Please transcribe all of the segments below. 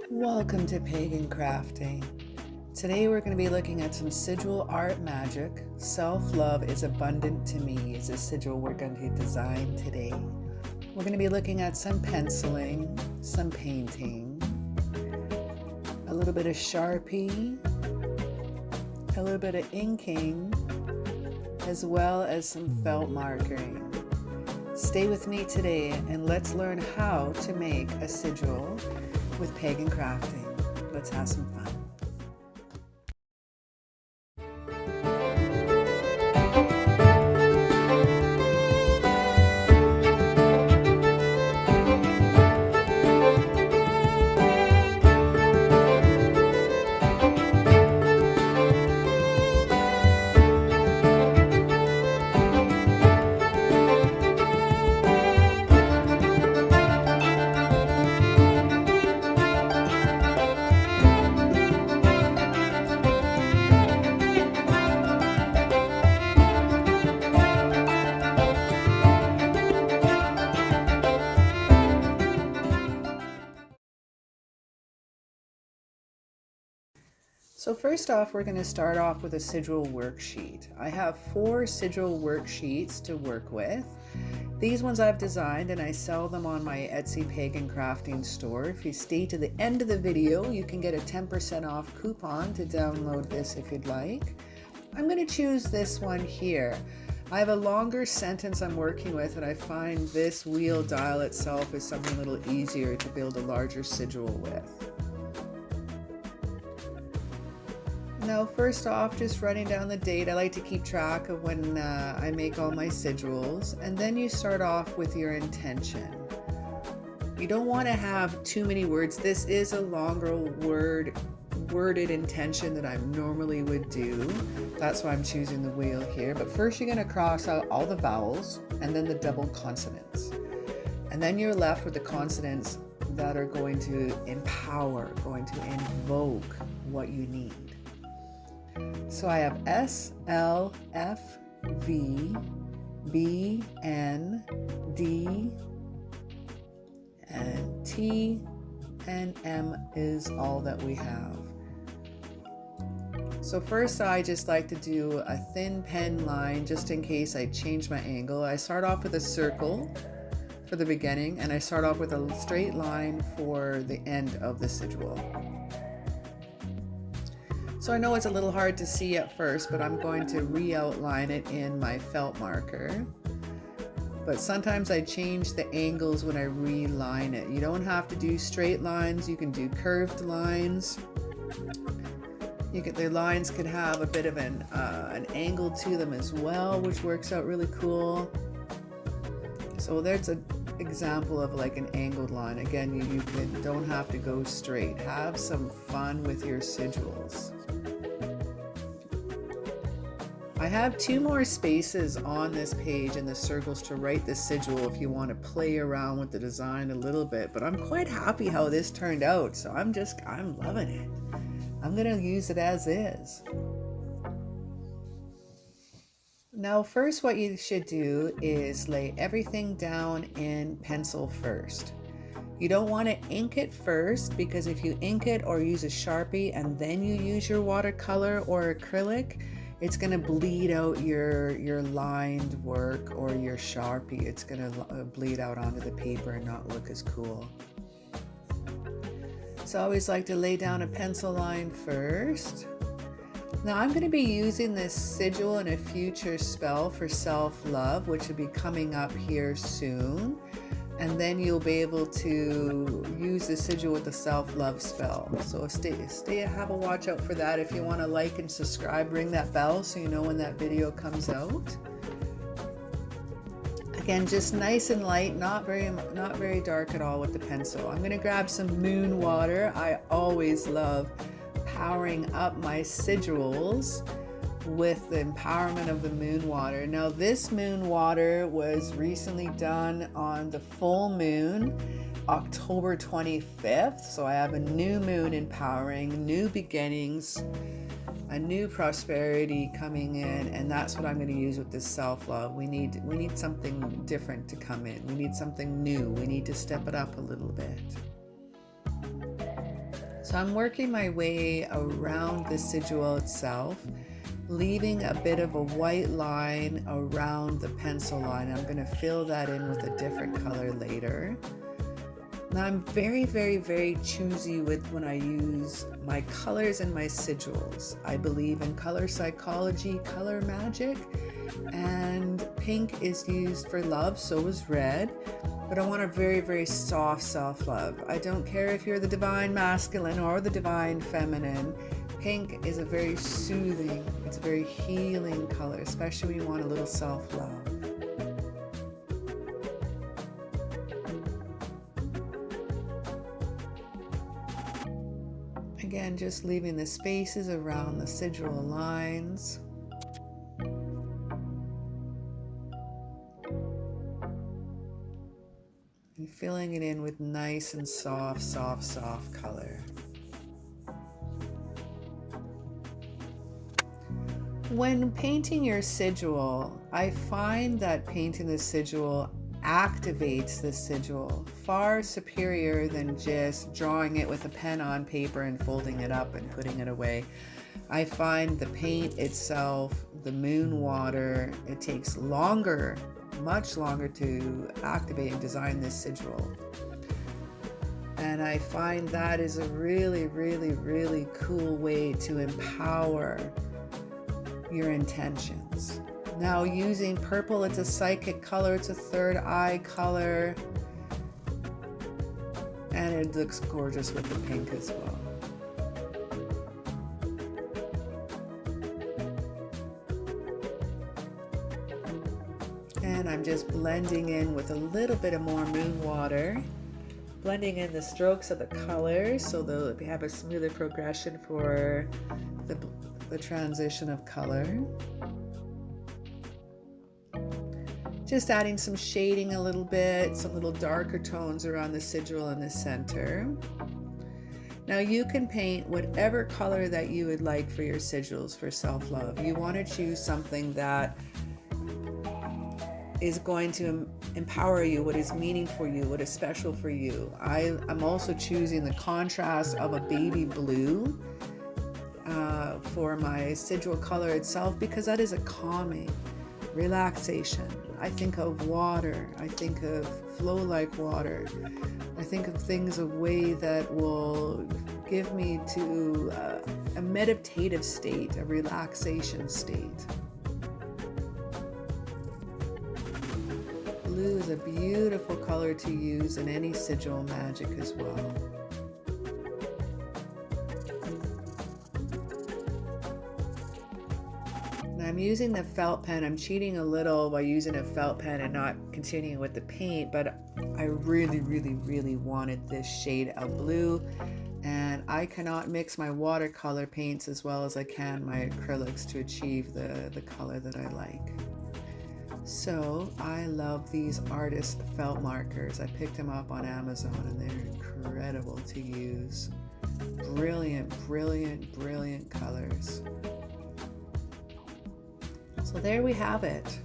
Welcome to Pagan Crafting. Today we're going to be looking at some sigil art magic. Self-love is abundant to me is a sigil we're going to design today. We're going to be looking at some penciling, some painting, a little bit of Sharpie, a little bit of inking, as well as some felt markering. Stay with me today and let's learn how to make a sigil with Pagan Crafting. Let's have some fun. So first off, we're going to start off with a sigil worksheet. I have 4 sigil worksheets to work with. These ones I've designed and I sell them on my Etsy Pagan Crafting store. If you stay to the end of the video, you can get a 10% off coupon to download this if you'd like. I'm going to choose this one here. I have a longer sentence I'm working with and I find this wheel dial itself is something a little easier to build a larger sigil with. Now, first off, just writing down the date. I like to keep track of when I make all my sigils, and then you start off with your intention. You don't want to have too many words. This is a longer worded intention than I normally would do. That's why I'm choosing the wheel here. But first you're going to cross out all the vowels and then the double consonants. And then you're left with the consonants that are going to empower, going to invoke what you need. So I have S, L, F, V, B, N, D, and T, and M is all that we have. So first I just like to do a thin pen line just in case I change my angle. I start off with a circle for the beginning and I start off with a straight line for the end of the sigil. So I know it's a little hard to see at first, but I'm going to re-outline it in my felt marker. But sometimes I change the angles when I reline it. You don't have to do straight lines, you can do curved lines. The lines could have a bit of an angle to them as well, which works out really cool. So there's an example of like an angled line. Again, you don't have to go straight. Have some fun with your sigils. I have 2 more spaces on this page in the circles to write the sigil if you want to play around with the design a little bit, but I'm quite happy how this turned out, so I'm loving it. I'm going to use it as is. Now first what you should do is lay everything down in pencil first. You don't want to ink it first, because if you ink it or use a Sharpie and then you use your watercolor or acrylic, it's going to bleed out your lined work or your Sharpie. It's going to bleed out onto the paper and not look as cool. So I always like to lay down a pencil line first. Now I'm going to be using this sigil in a future spell for self-love, which will be coming up here soon. And then you'll be able to use the sigil with the self-love spell. So have a watch out for that. If you want to like and subscribe, ring that bell so you know when that video comes out. Again, just nice and light, not very dark at all with the pencil. I'm going to grab some moon water. I always love powering up my sigils with the empowerment of the moon water. Now this moon water was recently done on the full moon, October 25th. So I have a new moon empowering, new beginnings, a new prosperity coming in, and that's what I'm going to use with this self-love. We need something different to come in. We need something new. We need to step it up a little bit. So I'm working my way around the sigil itself, leaving a bit of a white line around the pencil line. I'm going to fill that in with a different color later. Now I'm very, very, very choosy with when I use my colors and my sigils. I believe in color psychology, color magic, and pink is used for love, so is red. But I want a very, very soft self-love. I don't care if you're the divine masculine or the divine feminine. Pink is a very soothing, it's a very healing color, especially when you want a little self-love. Again, just leaving the spaces around the sigil lines. And filling it in with nice and soft, soft, soft color. When painting your sigil, I find that painting the sigil activates the sigil far superior than just drawing it with a pen on paper and folding it up and putting it away. I find the paint itself, the moon water, it takes longer, much longer to activate and design this sigil. And I find that is a really, really, really cool way to empower your intentions. Now using purple, it's a psychic color, it's a third eye color, and it looks gorgeous with the pink as well. And I'm just blending in with a little bit of more moon water, blending in the strokes of the colors so they'll have a smoother progression for the transition of color. Just adding some shading a little bit, some little darker tones around the sigil in the center. Now you can paint whatever color that you would like for your sigils for self-love. You want to choose something that is going to empower you, what is meaningful for you, what is special for you. I'm also choosing the contrast of a baby blue for my sigil color itself, because that is a calming, relaxation. I think of water, I think of flow like water, I think of things a way that will give me to a meditative state, a relaxation state. Blue is a beautiful color to use in any sigil magic as well. I'm using the felt pen. I'm cheating a little by using a felt pen and not continuing with the paint, but I really, really, really wanted this shade of blue, and I cannot mix my watercolor paints as well as I can my acrylics to achieve the color that I like. So I love these artist felt markers. I picked them up on Amazon and they're incredible to use. Brilliant, brilliant, brilliant colors. So there we have it,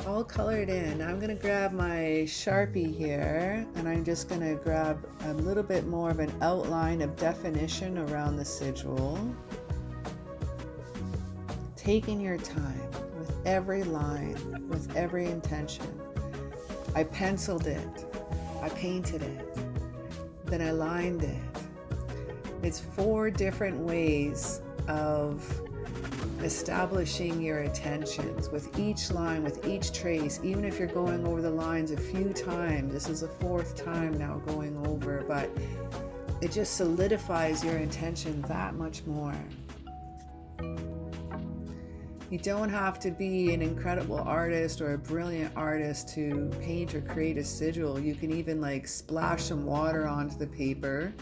all colored in. Now I'm going to grab my Sharpie here, and I'm just going to grab a little bit more of an outline of definition around the sigil. Taking your time with every line, with every intention. I penciled it, I painted it, then I lined it. It's 4 different ways of establishing your intentions with each line, with each trace. Even if you're going over the lines a few times, this is the 4th time now going over, but it just solidifies your intention that much more. You don't have to be an incredible artist or a brilliant artist to paint or create a sigil. You can even like splash some water onto the paper,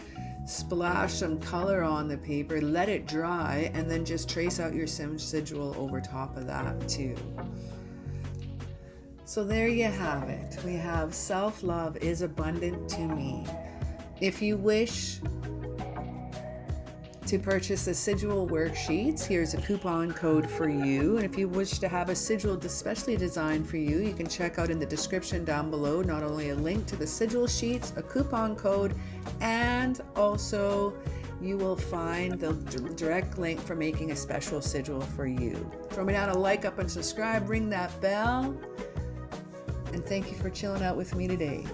splash some color on the paper, let it dry, and then just trace out your sigil over top of that too. So there you have it. We have self-love is abundant to me. If you wish to purchase the Sigil Worksheets, here's a coupon code for you. And if you wish to have a sigil especially designed for you, you can check out in the description down below not only a link to the sigil sheets, a coupon code, and And also, you will find the direct link for making a special sigil for you. Throw me down a like, up, and subscribe. Ring that bell. And thank you for chilling out with me today.